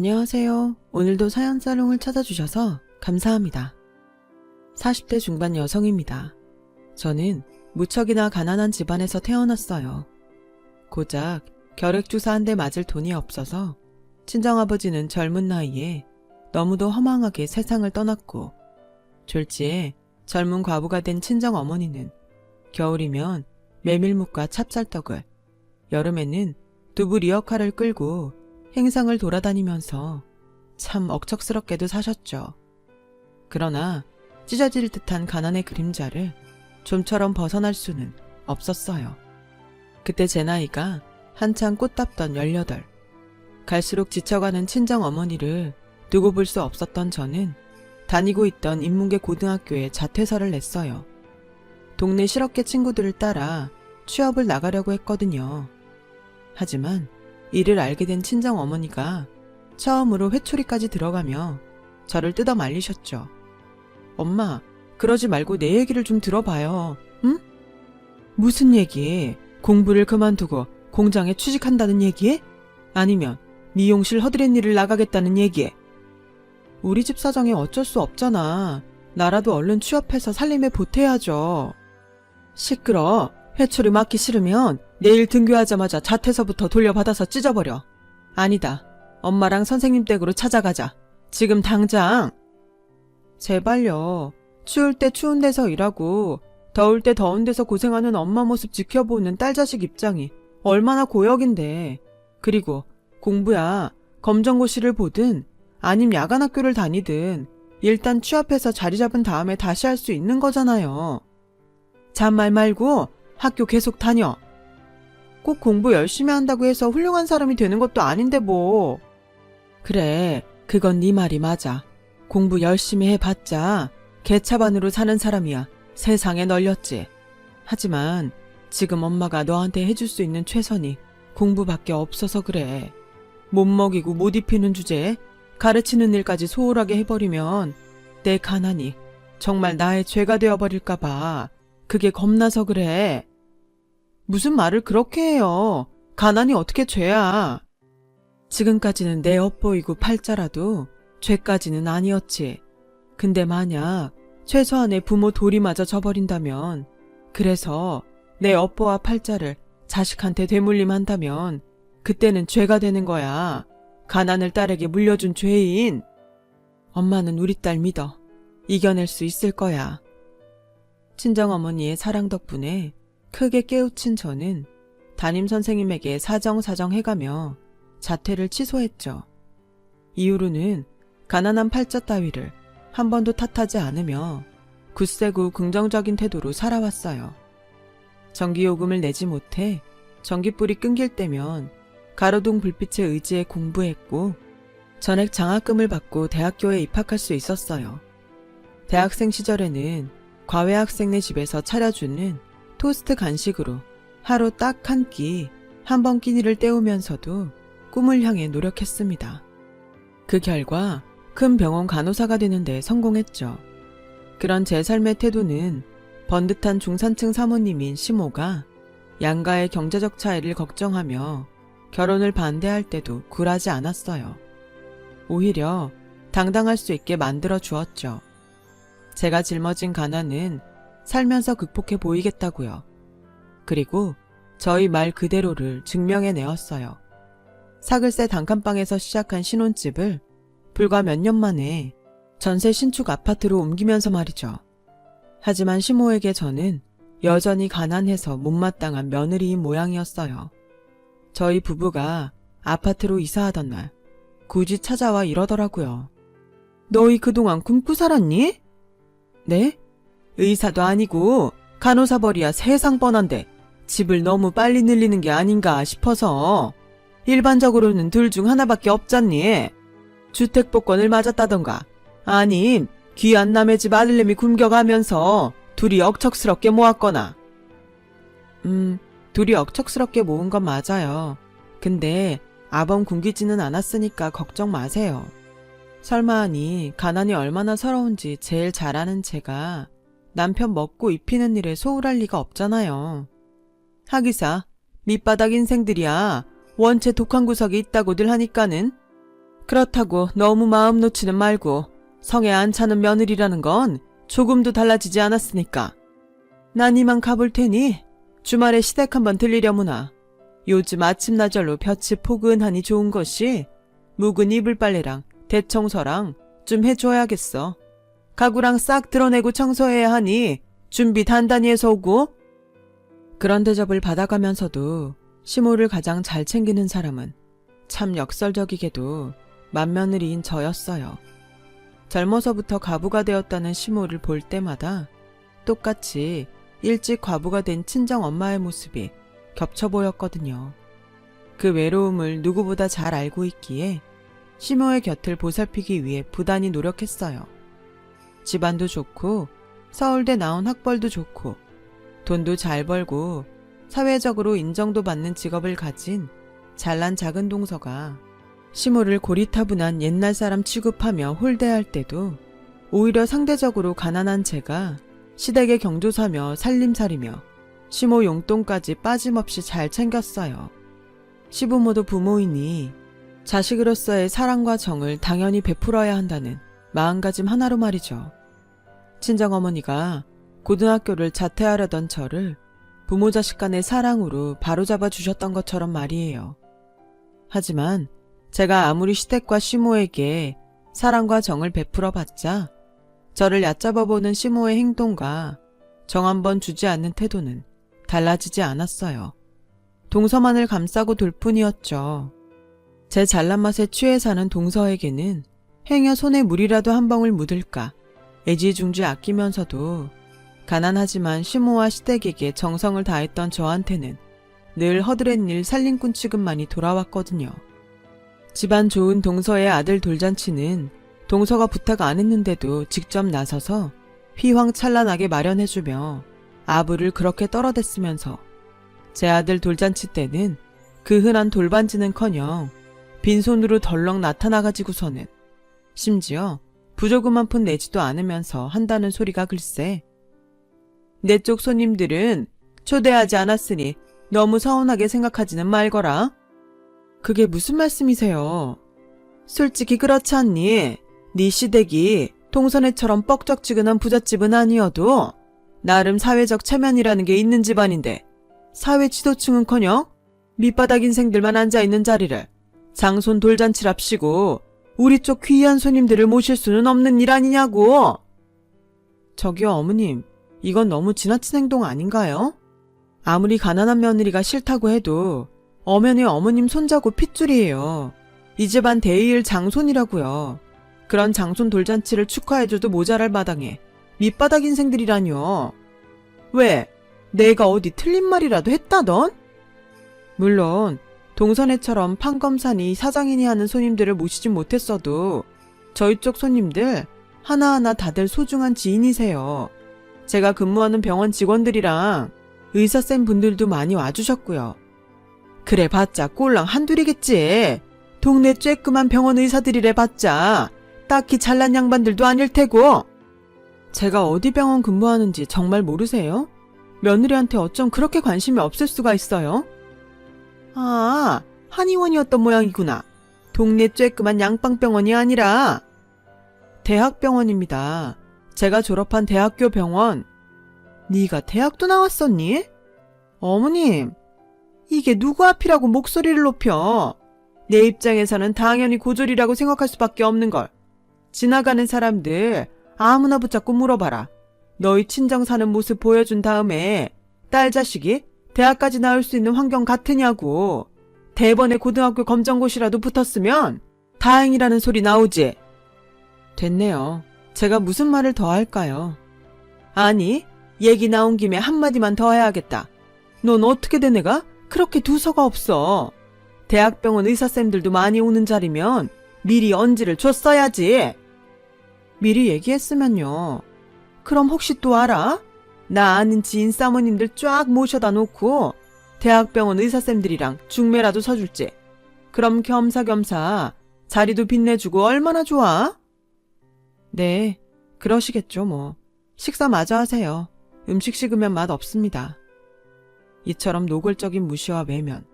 안녕하세요. 오늘도 사연사롱을 찾아주셔서 감사합니다. 40대 중반 여성입니다. 저는 무척이나 가난한 집안에서 태어났어요. 고작 결핵주사 한 대 맞을 돈이 없어서 친정아버지는 젊은 나이에 너무도 허망하게 세상을 떠났고, 졸지에 젊은 과부가 된 친정어머니는 겨울이면 메밀묵과 찹쌀떡을, 여름에는 두부 리어카를 끌고 행상을 돌아다니면서 참 억척스럽게도 사셨죠. 그러나 찢어질 듯한 가난의 그림자를 좀처럼 벗어날 수는 없었어요. 그때 제 나이가 한창 꽃답던 18. 갈수록 지쳐가는 친정어머니를 두고 볼 수 없었던 저는 다니고 있던 인문계 고등학교에 자퇴서를 냈어요. 동네 실업계 친구들을 따라 취업을 나가려고 했거든요. 하지만 이를 알게 된 친정어머니가 처음으로 회초리까지 들어가며 저를 뜯어 말리셨죠. 엄마, 그러지 말고 내 얘기를 좀 들어봐요. 응? 무슨 얘기? 공부를 그만두고 공장에 취직한다는 얘기에? 아니면 미용실 허드렛 일을 나가겠다는 얘기에? 우리 집 사정에 어쩔 수 없잖아. 나라도 얼른 취업해서 살림에 보태야죠. 시끄러. 회초리 맞기 싫으면 내일 등교하자마자 자퇴서부터 돌려받아서 찢어버려. 아니다. 엄마랑 선생님 댁으로 찾아가자. 지금 당장. 제발요. 추울 때 추운 데서 일하고 더울 때 더운 데서 고생하는 엄마 모습 지켜보는 딸 자식 입장이 얼마나 고역인데. 그리고 공부야. 검정고시를 보든 아님 야간학교를 다니든 일단 취업해서 자리 잡은 다음에 다시 할 수 있는 거잖아요. 잔말 말고 학교 계속 다녀. 꼭 공부 열심히 한다고 해서 훌륭한 사람이 되는 것도 아닌데 뭐. 그래, 그건 네 말이 맞아. 공부 열심히 해봤자 개차반으로 사는 사람이야 세상에 널렸지. 하지만 지금 엄마가 너한테 해줄 수 있는 최선이 공부밖에 없어서 그래. 못 먹이고 못 입히는 주제에 가르치는 일까지 소홀하게 해버리면 내 가난이 정말 나의 죄가 되어버릴까봐 그게 겁나서 그래. 무슨 말을 그렇게 해요. 가난이 어떻게 죄야. 지금까지는 내 엿보이고 팔자라도 죄까지는 아니었지. 근데 만약 최소한의 부모 도리마저 져버린다면, 그래서 내 엿보와 팔자를 자식한테 되물림한다면 그때는 죄가 되는 거야. 가난을 딸에게 물려준 죄인. 엄마는 우리 딸 믿어. 이겨낼 수 있을 거야. 친정어머니의 사랑 덕분에 크게 깨우친 저는 담임선생님에게 사정 해가며 자퇴를 취소했죠. 이후로는 가난한 팔자 따위를 한 번도 탓하지 않으며 굳세고 긍정적인 태도로 살아왔어요. 전기요금을 내지 못해 전기불이 끊길 때면 가로등 불빛에 의지해 공부했고, 전액 장학금을 받고 대학교에 입학할 수 있었어요. 대학생 시절에는 과외 학생네 집에서 차려주는 토스트 간식으로 하루 딱 한 끼, 한 번 끼니를 때우면서도 꿈을 향해 노력했습니다. 그 결과 큰 병원 간호사가 되는 데 성공했죠. 그런 제 삶의 태도는 번듯한 중산층 사모님인 시모가 양가의 경제적 차이를 걱정하며 결혼을 반대할 때도 굴하지 않았어요. 오히려 당당할 수 있게 만들어 주었죠. 제가 짊어진 가난은 살면서 극복해 보이겠다고요. 그리고 저희 말 그대로를 증명해 내었어요. 사글세 단칸방에서 시작한 신혼집을 불과 몇 년 만에 전세 신축 아파트로 옮기면서 말이죠. 하지만 시모에게 저는 여전히 가난해서 못마땅한 며느리인 모양이었어요. 저희 부부가 아파트로 이사하던 날 굳이 찾아와 이러더라고요. 너희 그동안 굶고 살았니? 네? 의사도 아니고 간호사 벌이야 세상 뻔한데 집을 너무 빨리 늘리는 게 아닌가 싶어서. 일반적으로는 둘 중 하나밖에 없잖니. 주택복권을 맞았다던가 아님 귀한 남의 집 아들내미 굶겨가면서 둘이 억척스럽게 모았거나. 둘이 억척스럽게 모은 건 맞아요. 근데 아범 굶기지는 않았으니까 걱정 마세요. 설마 하니 가난이 얼마나 서러운지 제일 잘 아는 제가 남편 먹고 입히는 일에 소홀할 리가 없잖아요. 하기사 밑바닥 인생들이야 원체 독한 구석이 있다고들 하니까는 그렇다고 너무 마음 놓지는 말고 성에 안 차는 며느리라는 건 조금도 달라지지 않았으니까. 난 이만 가볼 테니 주말에 시댁 한번 들리려무나. 요즘 아침나절로 볕이 포근하니 좋은 것이 묵은 이불 빨래랑 대청소랑 좀 해줘야겠어. 가구랑 싹 드러내고 청소해야 하니 준비 단단히 해서 오고. 그런 대접을 받아가면서도 시모를 가장 잘 챙기는 사람은 참 역설적이게도 맏며느리인 저였어요. 젊어서부터 과부가 되었다는 시모를 볼 때마다 똑같이 일찍 과부가 된 친정엄마의 모습이 겹쳐 보였거든요. 그 외로움을 누구보다 잘 알고 있기에 시모의 곁을 보살피기 위해 부단히 노력했어요. 집안도 좋고 서울대 나온 학벌도 좋고 돈도 잘 벌고 사회적으로 인정도 받는 직업을 가진 잘난 작은 동서가 시모를 고리타분한 옛날 사람 취급하며 홀대할 때도 오히려 상대적으로 가난한 제가 시댁의 경조사며 살림살이며 시모 용돈까지 빠짐없이 잘 챙겼어요. 시부모도 부모이니 자식으로서의 사랑과 정을 당연히 베풀어야 한다는 마음가짐 하나로 말이죠. 친정어머니가 고등학교를 자퇴하려던 저를 부모 자식 간의 사랑으로 바로잡아 주셨던 것처럼 말이에요. 하지만 제가 아무리 시댁과 시모에게 사랑과 정을 베풀어 봤자 저를 얕잡아 보는 시모의 행동과 정 한 번 주지 않는 태도는 달라지지 않았어요. 동서만을 감싸고 돌 뿐이었죠. 제 잘난 맛에 취해 사는 동서에게는 행여 손에 물이라도 한 방울 묻을까 애지중지 아끼면서도 가난하지만 시모와 시댁에게 정성을 다했던 저한테는 늘 허드렛일 살림꾼 취급만이 돌아왔거든요. 집안 좋은 동서의 아들 돌잔치는 동서가 부탁 안 했는데도 직접 나서서 휘황찬란하게 마련해주며 아부를 그렇게 떨어댔으면서 제 아들 돌잔치 때는 그 흔한 돌반지는커녕 빈손으로 덜렁 나타나가지고서는 심지어 부조금 한 푼 내지도 않으면서 한다는 소리가 글쎄. 내 쪽 손님들은 초대하지 않았으니 너무 서운하게 생각하지는 말거라. 그게 무슨 말씀이세요? 솔직히 그렇지 않니? 네 시댁이 동선회처럼 뻑적지근한 부잣집은 아니어도 나름 사회적 체면이라는 게 있는 집안인데 사회 지도층은커녕 밑바닥 인생들만 앉아있는 자리를 장손 돌잔치랍시고 우리 쪽 귀한 손님들을 모실 수는 없는 일 아니냐고. 저기요 어머님, 이건 너무 지나친 행동 아닌가요? 아무리 가난한 며느리가 싫다고 해도 엄연히 어머님 손자고 핏줄이에요. 이 집안 대의일 장손이라고요. 그런 장손 돌잔치를 축하해줘도 모자랄 마당에 밑바닥 인생들이라뇨. 왜? 내가 어디 틀린 말이라도 했다던? 물론 동선회처럼 판검사니 사장이니 하는 손님들을 모시진 못했어도 저희 쪽 손님들 하나하나 다들 소중한 지인이세요. 제가 근무하는 병원 직원들이랑 의사쌤 분들도 많이 와주셨고요. 그래 봤자 꼴랑 한둘이겠지. 동네 쬐끄만 병원 의사들이래 봤자 딱히 잘난 양반들도 아닐 테고. 제가 어디 병원 근무하는지 정말 모르세요? 며느리한테 어쩜 그렇게 관심이 없을 수가 있어요? 아, 한의원이었던 모양이구나. 동네 쬐끄만 양빵병원이 아니라 대학병원입니다. 제가 졸업한 대학교 병원. 네가 대학도 나왔었니? 어머님, 이게 누구 앞이라고 목소리를 높여. 내 입장에서는 당연히 고졸이라고 생각할 수밖에 없는 걸. 지나가는 사람들 아무나 붙잡고 물어봐라. 너희 친정 사는 모습 보여준 다음에 딸 자식이 대학까지 나올 수 있는 환경 같으냐고. 대번에 고등학교 검정고시라도 붙었으면 다행이라는 소리 나오지. 됐네요. 제가 무슨 말을 더 할까요? 아니, 얘기 나온 김에 한마디만 더 해야겠다. 넌 어떻게 된 애가 그렇게 두서가 없어. 대학병원 의사쌤들도 많이 오는 자리면 미리 언지를 줬어야지. 미리 얘기했으면요. 그럼 혹시 또 알아? 나 아는 지인 사모님들 쫙 모셔다 놓고 대학병원 의사쌤들이랑 중매라도 서줄지. 그럼 겸사겸사 자리도 빛내주고 얼마나 좋아? 네, 그러시겠죠 뭐. 식사 마저 하세요. 음식 식으면 맛 없습니다. 이처럼 노골적인 무시와 외면,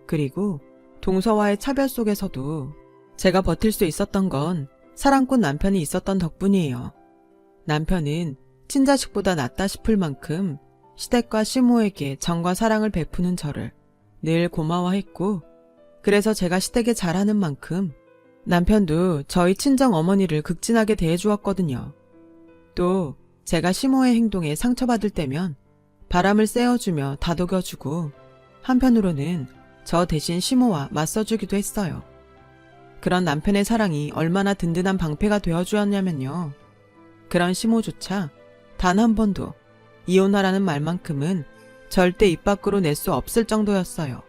그리고 동서와의 차별 속에서도 제가 버틸 수 있었던 건 사랑꾼 남편이 있었던 덕분이에요. 남편은 친자식보다 낫다 싶을 만큼 시댁과 시모에게 정과 사랑을 베푸는 저를 늘 고마워했고, 그래서 제가 시댁에 잘하는 만큼 남편도 저희 친정 어머니를 극진하게 대해주었거든요. 또 제가 시모의 행동에 상처받을 때면 바람을 쐬어주며 다독여주고, 한편으로는 저 대신 시모와 맞서주기도 했어요. 그런 남편의 사랑이 얼마나 든든한 방패가 되어주었냐면요. 그런 시모조차 단 한 번도 이혼하라는 말만큼은 절대 입 밖으로 낼 수 없을 정도였어요.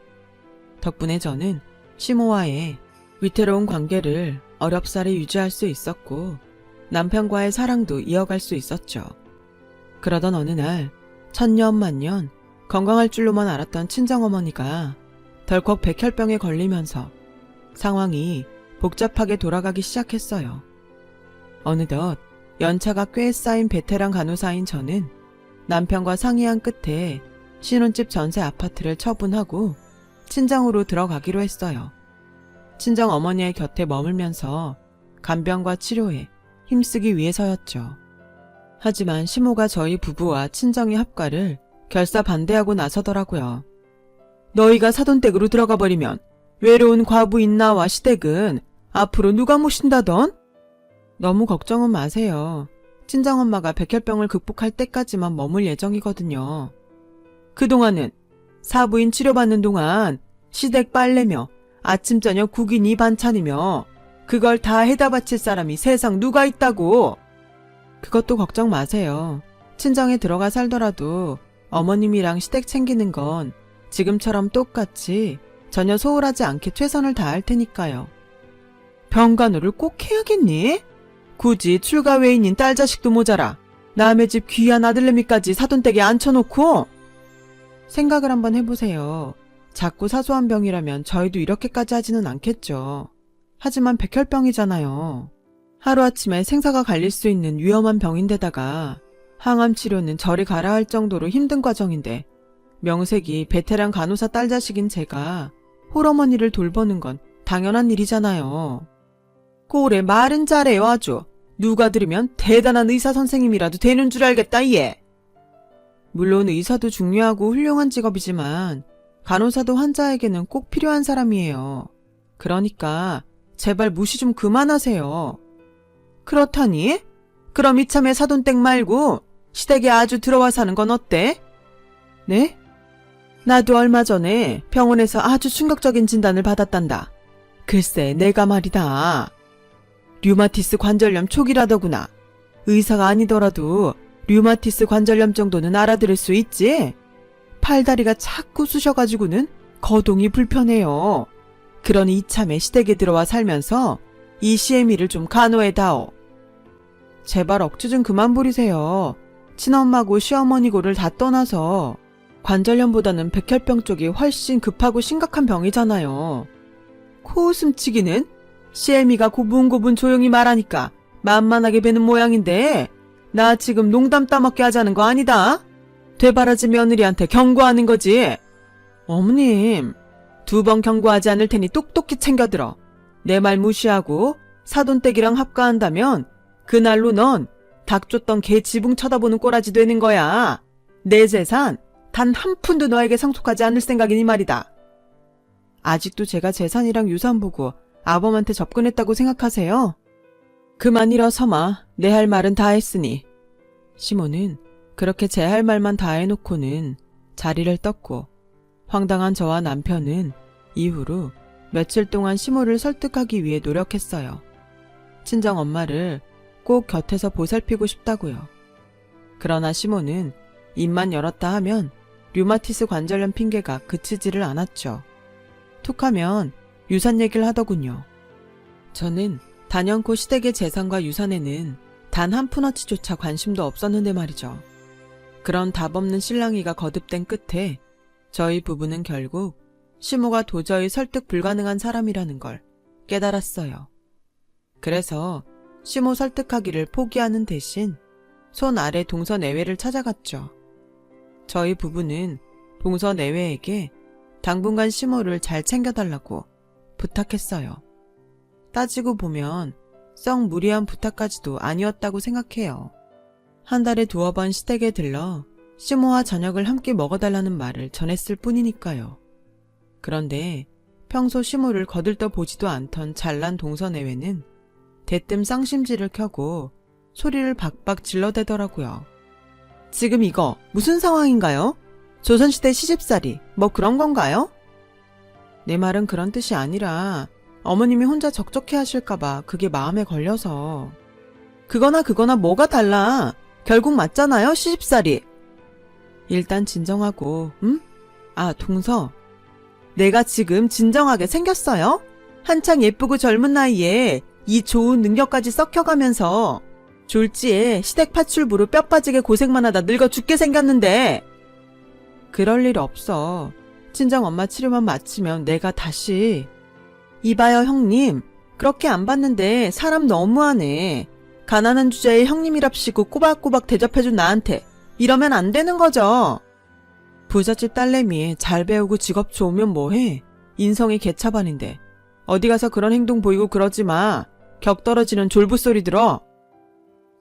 덕분에 저는 시모와의 위태로운 관계를 어렵사리 유지할 수 있었고, 남편과의 사랑도 이어갈 수 있었죠. 그러던 어느 날 천년만년 건강할 줄로만 알았던 친정어머니가 덜컥 백혈병에 걸리면서 상황이 복잡하게 돌아가기 시작했어요. 어느덧 연차가 꽤 쌓인 베테랑 간호사인 저는 남편과 상의한 끝에 신혼집 전세 아파트를 처분하고 친정으로 들어가기로 했어요. 친정 어머니의 곁에 머물면서 간병과 치료에 힘쓰기 위해서였죠. 하지만 시모가 저희 부부와 친정의 합가를 결사 반대하고 나서더라고요. 너희가 사돈댁으로 들어가 버리면 외로운 과부인 나와 시댁은 앞으로 누가 모신다던? 너무 걱정은 마세요. 친정엄마가 백혈병을 극복할 때까지만 머물 예정이거든요. 그동안은 사부인 치료받는 동안 시댁 빨래며 아침 저녁 국이니 반찬이며 그걸 다 해다 바칠 사람이 세상 누가 있다고. 그것도 걱정 마세요. 친정에 들어가 살더라도 어머님이랑 시댁 챙기는 건 지금처럼 똑같이 전혀 소홀하지 않게 최선을 다할 테니까요. 병간호를 꼭 해야겠니? 굳이 출가 외인인 딸 자식도 모자라 남의 집 귀한 아들내미까지 사돈댁에 앉혀놓고. 생각을 한번 해보세요. 작고 사소한 병이라면 저희도 이렇게까지 하지는 않겠죠. 하지만 백혈병이잖아요. 하루아침에 생사가 갈릴 수 있는 위험한 병인데다가 항암 치료는 저리 가라 할 정도로 힘든 과정인데, 명색이 베테랑 간호사 딸 자식인 제가 홀어머니를 돌보는 건 당연한 일이잖아요. 꼴에 말은 잘해요 아주. 누가 들으면 대단한 의사 선생님이라도 되는 줄 알겠다 얘. 물론 의사도 중요하고 훌륭한 직업이지만 간호사도 환자에게는 꼭 필요한 사람이에요. 그러니까 제발 무시 좀 그만하세요. 그렇다니? 그럼 이참에 사돈댁 말고 시댁에 아주 들어와 사는 건 어때? 네? 나도 얼마 전에 병원에서 아주 충격적인 진단을 받았단다. 글쎄 내가 말이다. 류마티스 관절염 초기라더구나. 의사가 아니더라도 류마티스 관절염 정도는 알아들을 수 있지? 팔다리가 자꾸 쑤셔가지고는 거동이 불편해요. 그러니 이참에 시댁에 들어와 살면서 이 CME를 좀 간호해다오. 제발 억지 좀 그만 부리세요. 친엄마고 시어머니고를 다 떠나서 관절염보다는 백혈병 쪽이 훨씬 급하고 심각한 병이잖아요. 코웃음치기는 CME가 고분고분 조용히 말하니까 만만하게 배는 모양인데 나 지금 농담 따먹게 하자는 거 아니다. 되바라지 며느리한테 경고하는 거지. 어머님, 2번 경고하지 않을 테니 똑똑히 챙겨들어. 내 말 무시하고 사돈댁이랑 합가한다면 그날로 넌 닭 쫓던 개 지붕 쳐다보는 꼬라지 되는 거야. 내 재산 단 한 푼도 너에게 상속하지 않을 생각이니 말이다. 아직도 제가 재산이랑 유산 보고 아범한테 접근했다고 생각하세요? 그만 일어서마. 내 할 말은 다 했으니. 시모는 그렇게 제 할 말만 다 해놓고는 자리를 떴고, 황당한 저와 남편은 이후로 며칠 동안 시모를 설득하기 위해 노력했어요. 친정 엄마를 꼭 곁에서 보살피고 싶다고요. 그러나 시모는 입만 열었다 하면 류마티스 관절염 핑계가 그치지를 않았죠. 툭하면 유산 얘기를 하더군요. 저는 단연코 시댁의 재산과 유산에는 단 한 푼어치조차 관심도 없었는데 말이죠. 그런 답없는 실랑이가 거듭된 끝에 저희 부부는 결국 시모가 도저히 설득 불가능한 사람이라는 걸 깨달았어요. 그래서 시모 설득하기를 포기하는 대신 손 아래 동서내외를 찾아갔죠. 저희 부부는 동서내외에게 당분간 시모를 잘 챙겨달라고 부탁했어요. 따지고 보면 썩 무리한 부탁까지도 아니었다고 생각해요. 한 달에 2번 시댁에 들러 시모와 저녁을 함께 먹어달라는 말을 전했을 뿐이니까요. 그런데 평소 시모를 거들떠 보지도 않던 잘난 동서내외는 대뜸 쌍심지를 켜고 소리를 박박 질러대더라고요. 지금 이거 무슨 상황인가요? 조선시대 시집살이 뭐 그런 건가요? 내 말은 그런 뜻이 아니라 어머님이 혼자 적적해 하실까봐 그게 마음에 걸려서. 그거나 뭐가 달라. 결국 맞잖아요, 시집살이. 일단 진정하고, 응? 아, 동서. 내가 지금 진정하게 생겼어요? 한창 예쁘고 젊은 나이에 이 좋은 능력까지 썩혀가면서 졸지에 시댁 파출부로 뼈 빠지게 고생만 하다 늙어 죽게 생겼는데. 그럴 일 없어. 친정 엄마 치료만 마치면 내가 다시. 이봐요, 형님. 그렇게 안 봤는데 사람 너무하네. 가난한 주제에 형님이랍시고 꼬박꼬박 대접해준 나한테 이러면 안 되는 거죠. 부잣집 딸내미에 잘 배우고 직업 좋으면 뭐해. 인성이 개차반인데 어디 가서 그런 행동 보이고 그러지 마. 격 떨어지는 졸부소리 들어.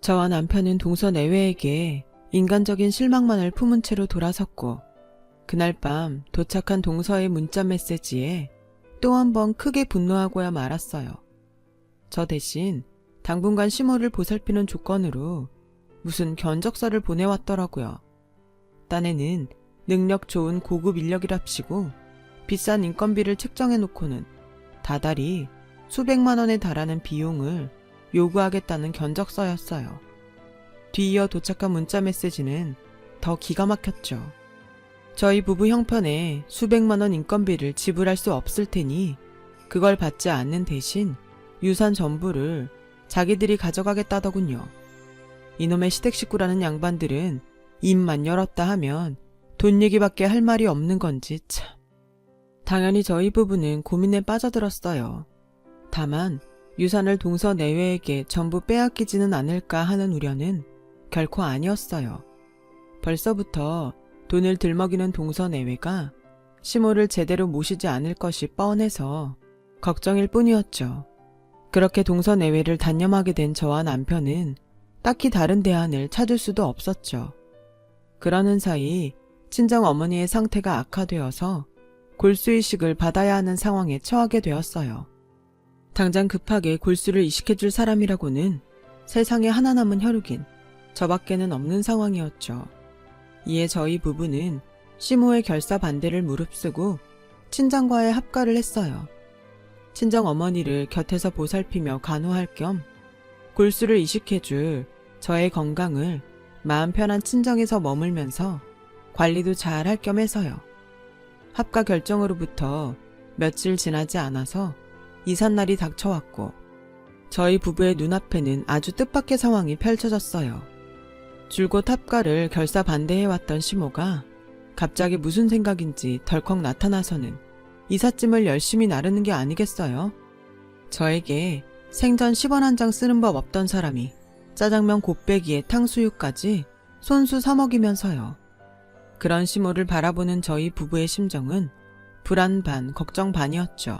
저와 남편은 동서내외에게 인간적인 실망만을 품은 채로 돌아섰고, 그날 밤 도착한 동서의 문자 메시지에 또 한 번 크게 분노하고야 말았어요. 저 대신 당분간 시모를 보살피는 조건으로 무슨 견적서를 보내왔더라고요. 딴에는 능력 좋은 고급 인력이랍시고 비싼 인건비를 책정해놓고는 다달이 수백만 원에 달하는 비용을 요구하겠다는 견적서였어요. 뒤이어 도착한 문자 메시지는 더 기가 막혔죠. 저희 부부 형편에 수백만 원 인건비를 지불할 수 없을 테니 그걸 받지 않는 대신 유산 전부를 자기들이 가져가겠다더군요. 이놈의 시댁 식구라는 양반들은 입만 열었다 하면 돈 얘기밖에 할 말이 없는 건지 참. 당연히 저희 부부는 고민에 빠져들었어요. 다만 유산을 동서내외에게 전부 빼앗기지는 않을까 하는 우려는 결코 아니었어요. 벌써부터 돈을 들먹이는 동서내외가 시모를 제대로 모시지 않을 것이 뻔해서 걱정일 뿐이었죠. 그렇게 동서내외를 단념하게 된 저와 남편은 딱히 다른 대안을 찾을 수도 없었죠. 그러는 사이 친정 어머니의 상태가 악화되어서 골수이식을 받아야 하는 상황에 처하게 되었어요. 당장 급하게 골수를 이식해줄 사람이라고는 세상에 하나 남은 혈육인 저밖에는 없는 상황이었죠. 이에 저희 부부는 시모의 결사 반대를 무릅쓰고 친정과의 합가를 했어요. 친정 어머니를 곁에서 보살피며 간호할 겸 골수를 이식해줄 저의 건강을 마음 편한 친정에서 머물면서 관리도 잘 할 겸 해서요. 합가 결정으로부터 며칠 지나지 않아서 이삿날이 닥쳐왔고 저희 부부의 눈앞에는 아주 뜻밖의 상황이 펼쳐졌어요. 줄곧 합가를 결사 반대해왔던 시모가 갑자기 무슨 생각인지 덜컥 나타나서는 이삿짐을 열심히 나르는 게 아니겠어요? 저에게 생전 10원 한 장 쓰는 법 없던 사람이 짜장면 곱빼기에 탕수육까지 손수 사먹이면서요. 그런 시모를 바라보는 저희 부부의 심정은 불안 반 걱정 반이었죠.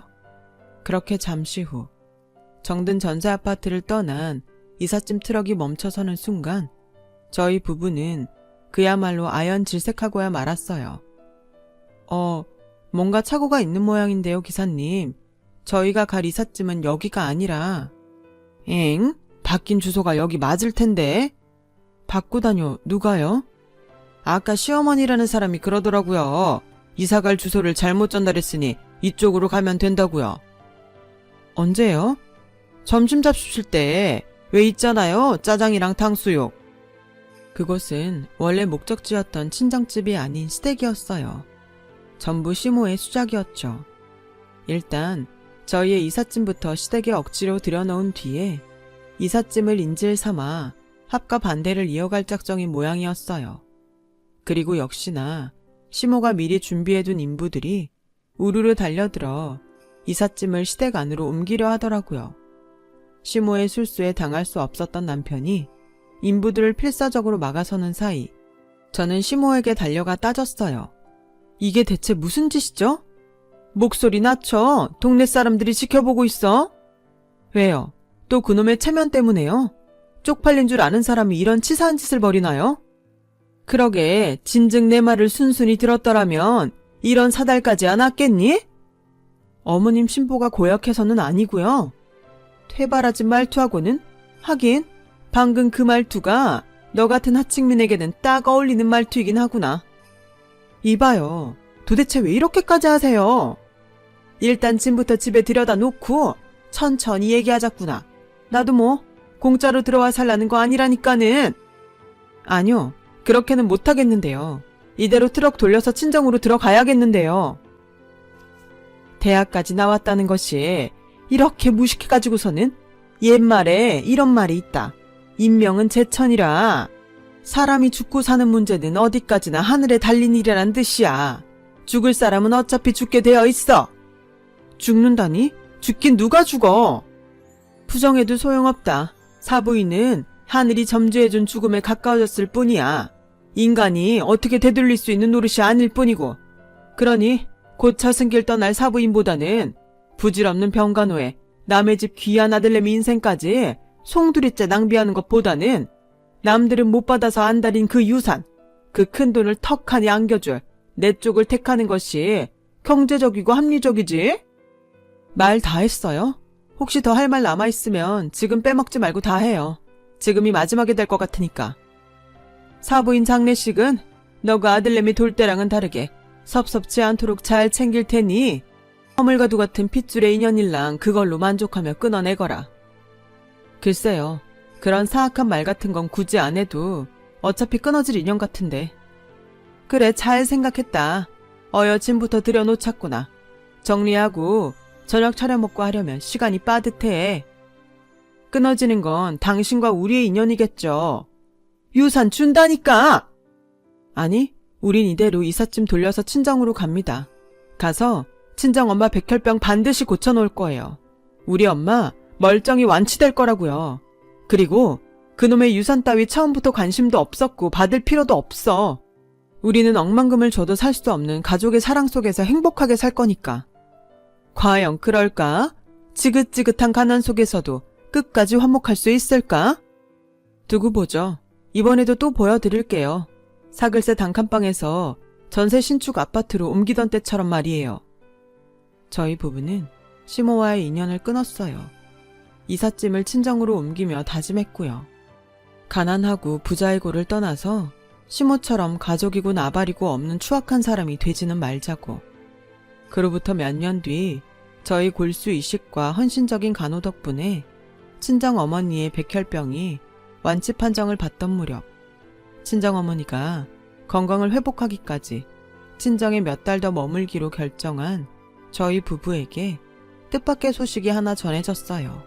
그렇게 잠시 후 정든 전세 아파트를 떠난 이삿짐 트럭이 멈춰서는 순간 저희 부부는 그야말로 아연질색하고야 말았어요. 뭔가 착오가 있는 모양인데요, 기사님. 저희가 갈 이삿짐은 여기가 아니라. 엥? 바뀐 주소가 여기 맞을 텐데. 바꾸다뇨, 누가요? 아까 시어머니라는 사람이 그러더라고요. 이사갈 주소를 잘못 전달했으니 이쪽으로 가면 된다고요. 언제요? 점심 잡수실 때 왜 있잖아요, 짜장이랑 탕수육. 그곳은 원래 목적지였던 친정집이 아닌 시댁이었어요. 전부 시모의 수작이었죠. 일단 저희의 이삿짐부터 시댁에 억지로 들여놓은 뒤에 이삿짐을 인질 삼아 합가 반대를 이어갈 작정인 모양이었어요. 그리고 역시나 시모가 미리 준비해둔 인부들이 우르르 달려들어 이삿짐을 시댁 안으로 옮기려 하더라고요. 시모의 술수에 당할 수 없었던 남편이 인부들을 필사적으로 막아서는 사이 저는 시모에게 달려가 따졌어요. 이게 대체 무슨 짓이죠? 목소리 낮춰. 동네 사람들이 지켜보고 있어. 왜요? 또 그놈의 체면 때문에요? 쪽팔린 줄 아는 사람이 이런 치사한 짓을 벌이나요? 그러게 진즉 내 말을 순순히 들었더라면 이런 사달까지 안 왔겠니? 어머님 신보가 고약해서는 아니고요. 퇴발하진 말투하고는 하긴 방금 그 말투가 너 같은 하층민에게는 딱 어울리는 말투이긴 하구나. 이봐요. 도대체 왜 이렇게까지 하세요? 일단 짐부터 집에 들여다 놓고 천천히 얘기하자꾸나. 나도 뭐 공짜로 들어와 살라는 거 아니라니까는. 아니요. 그렇게는 못하겠는데요. 이대로 트럭 돌려서 친정으로 들어가야겠는데요. 대학까지 나왔다는 것이 이렇게 무식해가지고서는 옛말에 이런 말이 있다. 인명은 제천이라. 사람이 죽고 사는 문제는 어디까지나 하늘에 달린 일이란 뜻이야. 죽을 사람은 어차피 죽게 되어 있어. 죽는다니? 죽긴 누가 죽어? 부정해도 소용없다. 사부인은 하늘이 점주해준 죽음에 가까워졌을 뿐이야. 인간이 어떻게 되돌릴 수 있는 노릇이 아닐 뿐이고. 그러니 곧 저승길 떠날 사부인보다는 부질없는 병간호에 남의 집 귀한 아들내미 인생까지 송두리째 낭비하는 것보다는 남들은 못 받아서 안달인 그 유산, 그 큰 돈을 턱하니 안겨줄 내 쪽을 택하는 것이 경제적이고 합리적이지? 말 다 했어요? 혹시 더 할 말 남아있으면 지금 빼먹지 말고 다 해요. 지금이 마지막이 될 것 같으니까. 사부인 장례식은 너가 아들내미 돌 때랑은 다르게 섭섭지 않도록 잘 챙길 테니 허물과도 같은 핏줄의 인연일랑 그걸로 만족하며 끊어내거라. 글쎄요. 그런 사악한 말 같은 건 굳이 안 해도 어차피 끊어질 인연 같은데. 그래, 잘 생각했다. 어여 짐부터 들여놓자꾸나. 정리하고 저녁 차려 먹고 하려면 시간이 빠듯해. 끊어지는 건 당신과 우리의 인연이겠죠. 유산 준다니까! 아니, 우린 이대로 이삿짐 돌려서 친정으로 갑니다. 가서 친정엄마 백혈병 반드시 고쳐놓을 거예요. 우리 엄마 멀쩡히 완치될 거라고요. 그리고 그놈의 유산 따위 처음부터 관심도 없었고 받을 필요도 없어. 우리는 억만금을 줘도 살 수 없는 가족의 사랑 속에서 행복하게 살 거니까. 과연 그럴까? 지긋지긋한 가난 속에서도 끝까지 화목할 수 있을까? 두고 보죠. 이번에도 또 보여드릴게요. 사글세 단칸방에서 전세 신축 아파트로 옮기던 때처럼 말이에요. 저희 부부는 시모와의 인연을 끊었어요. 이삿짐을 친정으로 옮기며 다짐했고요. 가난하고 부자의 고를 떠나서 시모처럼 가족이고 나발이고 없는 추악한 사람이 되지는 말자고. 그로부터 몇 년 뒤 저희 골수 이식과 헌신적인 간호 덕분에 친정 어머니의 백혈병이 완치 판정을 받던 무렵 친정 어머니가 건강을 회복하기까지 친정에 몇 달 더 머물기로 결정한 저희 부부에게 뜻밖의 소식이 하나 전해졌어요.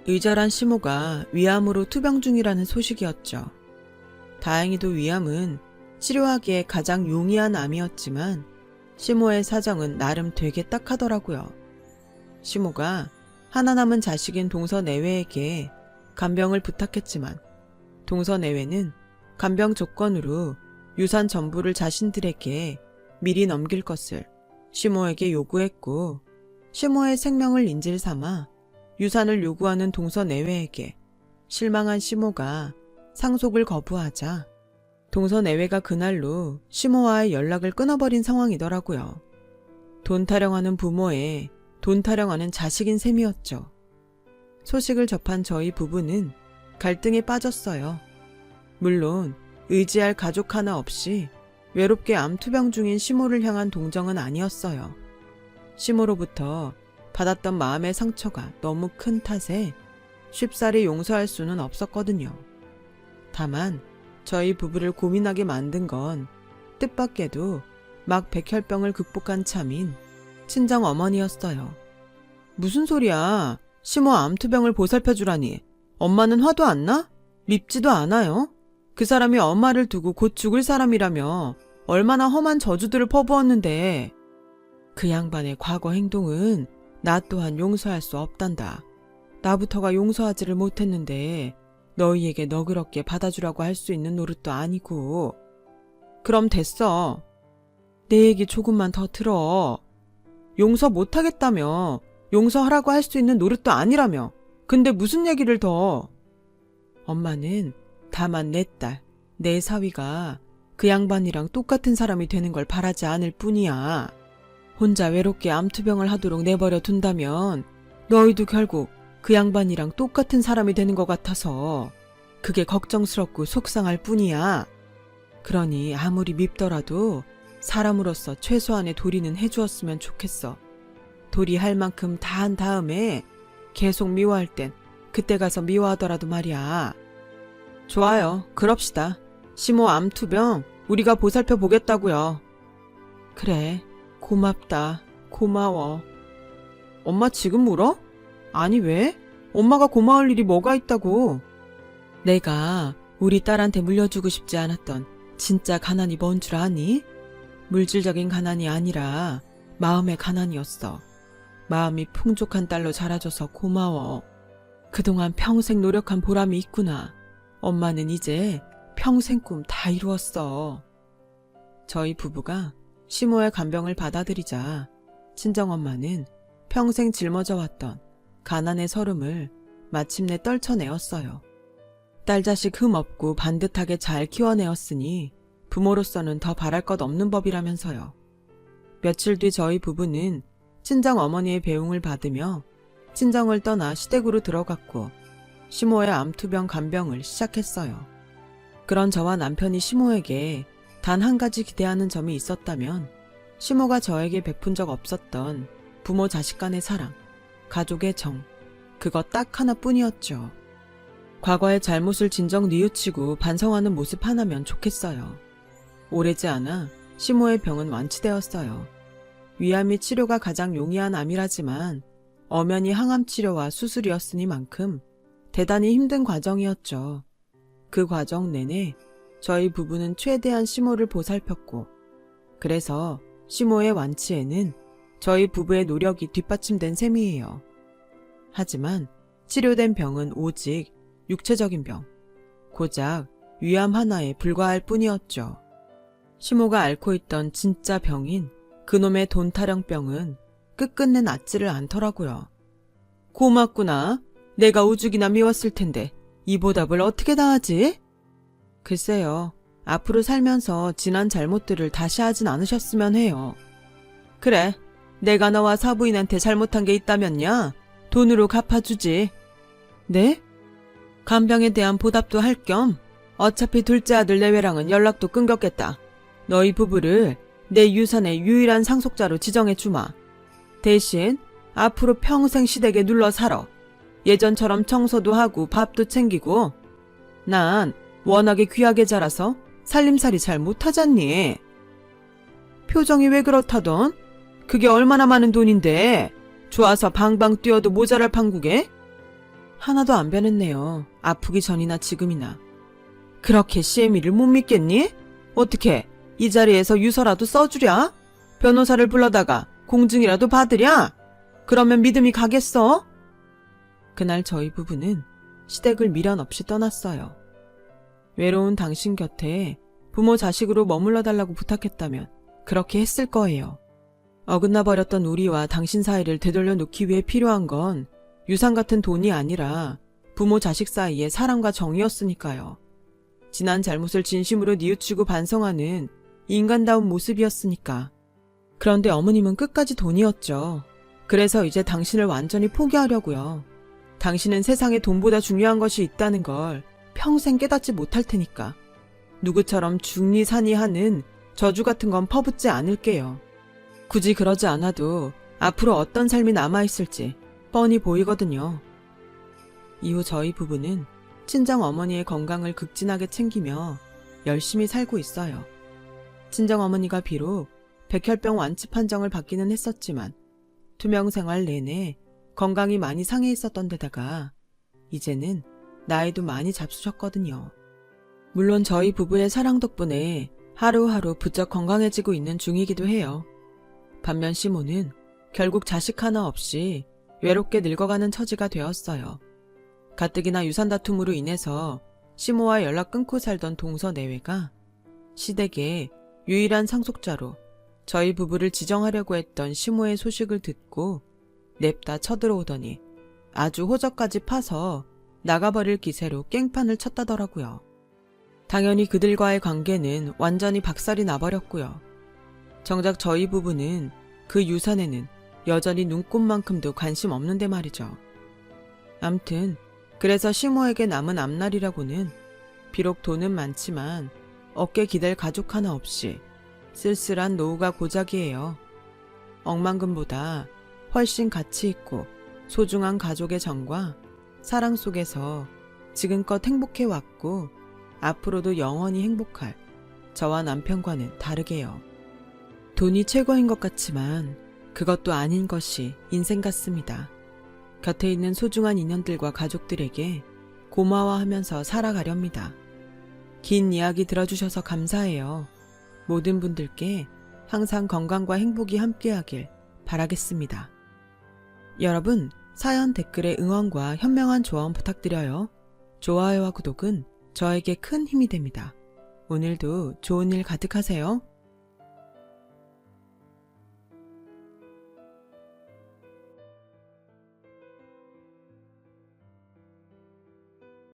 의절한 시모가 위암으로 투병 중이라는 소식이었죠. 다행히도 위암은 치료하기에 가장 용이한 암이었지만 시모의 사정은 나름 되게 딱하더라고요. 시모가 하나 남은 자식인 동서내외에게 간병을 부탁했지만 동서내외는 간병 조건으로 유산 전부를 자신들에게 미리 넘길 것을 시모에게 요구했고 시모의 생명을 인질 삼아 유산을 요구하는 동서내외에게 실망한 시모가 상속을 거부하자 동서내외가 그날로 시모와의 연락을 끊어버린 상황이더라고요. 돈 타령하는 부모에 돈 타령하는 자식인 셈이었죠. 소식을 접한 저희 부부는 갈등에 빠졌어요. 물론 의지할 가족 하나 없이 외롭게 암투병 중인 시모를 향한 동정은 아니었어요. 시모로부터 받았던 마음의 상처가 너무 큰 탓에 쉽사리 용서할 수는 없었거든요. 다만 저희 부부를 고민하게 만든 건 뜻밖에도 막 백혈병을 극복한 참인 친정 어머니였어요. 무슨 소리야. 시모 암투병을 보살펴주라니. 엄마는 화도 안 나? 밉지도 않아요? 그 사람이 엄마를 두고 곧 죽을 사람이라며 얼마나 험한 저주들을 퍼부었는데. 그 양반의 과거 행동은 나 또한 용서할 수 없단다. 나부터가 용서하지를 못했는데 너희에게 너그럽게 받아주라고 할 수 있는 노릇도 아니고. 그럼 됐어. 내 얘기 조금만 더 들어. 용서 못하겠다며. 용서하라고 할 수 있는 노릇도 아니라며. 근데 무슨 얘기를 더? 엄마는 다만 내 딸, 내 사위가 그 양반이랑 똑같은 사람이 되는 걸 바라지 않을 뿐이야. 혼자 외롭게 암투병을 하도록 내버려 둔다면 너희도 결국 그 양반이랑 똑같은 사람이 되는 것 같아서 그게 걱정스럽고 속상할 뿐이야. 그러니 아무리 밉더라도 사람으로서 최소한의 도리는 해주었으면 좋겠어. 도리할 만큼 다 한 다음에 계속 미워할 땐 그때 가서 미워하더라도 말이야. 좋아요. 그럽시다. 시모 암투병 우리가 보살펴 보겠다고요. 그래. 고맙다. 고마워. 엄마 지금 울어? 아니 왜? 엄마가 고마울 일이 뭐가 있다고. 내가 우리 딸한테 물려주고 싶지 않았던 진짜 가난이 뭔 줄 아니? 물질적인 가난이 아니라 마음의 가난이었어. 마음이 풍족한 딸로 자라줘서 고마워. 그동안 평생 노력한 보람이 있구나. 엄마는 이제 평생 꿈 다 이루었어. 저희 부부가 시모의 간병을 받아들이자 친정엄마는 평생 짊어져 왔던 가난의 서름을 마침내 떨쳐내었어요. 딸 자식 흠없고 반듯하게 잘 키워내었으니 부모로서는 더 바랄 것 없는 법이라면서요. 며칠 뒤 저희 부부는 친정 어머니의 배웅을 받으며 친정을 떠나 시댁으로 들어갔고 시모의 암투병 간병을 시작했어요. 그런 저와 남편이 시모에게 단 한 가지 기대하는 점이 있었다면 시모가 저에게 베푼 적 없었던 부모 자식 간의 사랑, 가족의 정, 그거 딱 하나뿐이었죠. 과거의 잘못을 진정 뉘우치고 반성하는 모습 하나면 좋겠어요. 오래지 않아 시모의 병은 완치되었어요. 위암이 치료가 가장 용이한 암이라지만 엄연히 항암 치료와 수술이었으니만큼 대단히 힘든 과정이었죠. 그 과정 내내 저희 부부는 최대한 시모를 보살폈고 그래서 시모의 완치에는 저희 부부의 노력이 뒷받침된 셈이에요. 하지만 치료된 병은 오직 육체적인 병, 고작 위암 하나에 불과할 뿐이었죠. 시모가 앓고 있던 진짜 병인 그놈의 돈타령병은 끝끝내 낫지를 않더라고요. 고맙구나. 내가 오죽이나 미웠을 텐데 이 보답을 어떻게 다 하지? 글쎄요. 앞으로 살면서 지난 잘못들을 다시 하진 않으셨으면 해요. 그래. 내가 너와 사부인한테 잘못한 게 있다면야 돈으로 갚아주지. 네? 간병에 대한 보답도 할 겸 어차피 둘째 아들 내외랑은 연락도 끊겼겠다. 너희 부부를 내 유산의 유일한 상속자로 지정해주마. 대신 앞으로 평생 시댁에 눌러 살아. 예전처럼 청소도 하고 밥도 챙기고. 난 워낙에 귀하게 자라서 살림살이 잘 못하잖니. 표정이 왜 그렇다던? 그게 얼마나 많은 돈인데 좋아서 방방 뛰어도 모자랄 판국에? 하나도 안 변했네요. 아프기 전이나 지금이나. 그렇게 시애미를 못 믿겠니? 어떻게 이 자리에서 유서라도 써주랴? 변호사를 불러다가 공증이라도 받으랴? 그러면 믿음이 가겠어? 그날 저희 부부는 시댁을 미련 없이 떠났어요. 외로운 당신 곁에 부모 자식으로 머물러 달라고 부탁했다면 그렇게 했을 거예요. 어긋나 버렸던 우리와 당신 사이를 되돌려 놓기 위해 필요한 건 유산 같은 돈이 아니라 부모 자식 사이의 사랑과 정이었으니까요. 지난 잘못을 진심으로 뉘우치고 반성하는 인간다운 모습이었으니까. 그런데 어머님은 끝까지 돈이었죠. 그래서 이제 당신을 완전히 포기하려고요. 당신은 세상에 돈보다 중요한 것이 있다는 걸 평생 깨닫지 못할 테니까. 누구처럼 중리산이하는 저주 같은 건 퍼붓지 않을게요. 굳이 그러지 않아도 앞으로 어떤 삶이 남아있을지 뻔히 보이거든요. 이후 저희 부부는 친정 어머니의 건강을 극진하게 챙기며 열심히 살고 있어요. 친정 어머니가 비록 백혈병 완치 판정을 받기는 했었지만 투명 생활 내내 건강이 많이 상해 있었던 데다가 이제는 나이도 많이 잡수셨거든요. 물론 저희 부부의 사랑 덕분에 하루하루 부쩍 건강해지고 있는 중이기도 해요. 반면 시모는 결국 자식 하나 없이 외롭게 늙어가는 처지가 되었어요. 가뜩이나 유산 다툼으로 인해서 시모와 연락 끊고 살던 동서 내외가 시댁의 유일한 상속자로 저희 부부를 지정하려고 했던 시모의 소식을 듣고 냅다 쳐들어오더니 아주 호적까지 파서 나가버릴 기세로 깽판을 쳤다더라고요. 당연히 그들과의 관계는 완전히 박살이 나버렸고요. 정작 저희 부부는 그 유산에는 여전히 눈꼽만큼도 관심 없는데 말이죠. 암튼 그래서 시모에게 남은 앞날이라고는 비록 돈은 많지만 어깨 기댈 가족 하나 없이 쓸쓸한 노후가 고작이에요. 억만금보다 훨씬 가치 있고 소중한 가족의 정과 사랑 속에서 지금껏 행복해왔고 앞으로도 영원히 행복할 저와 남편과는 다르게요. 돈이 최고인 것 같지만 그것도 아닌 것이 인생 같습니다. 곁에 있는 소중한 인연들과 가족들에게 고마워하면서 살아가렵니다. 긴 이야기 들어주셔서 감사해요. 모든 분들께 항상 건강과 행복이 함께하길 바라겠습니다. 여러분, 사연 댓글에 응원과 현명한 조언 부탁드려요. 좋아요와 구독은 저에게 큰 힘이 됩니다. 오늘도 좋은 일 가득하세요.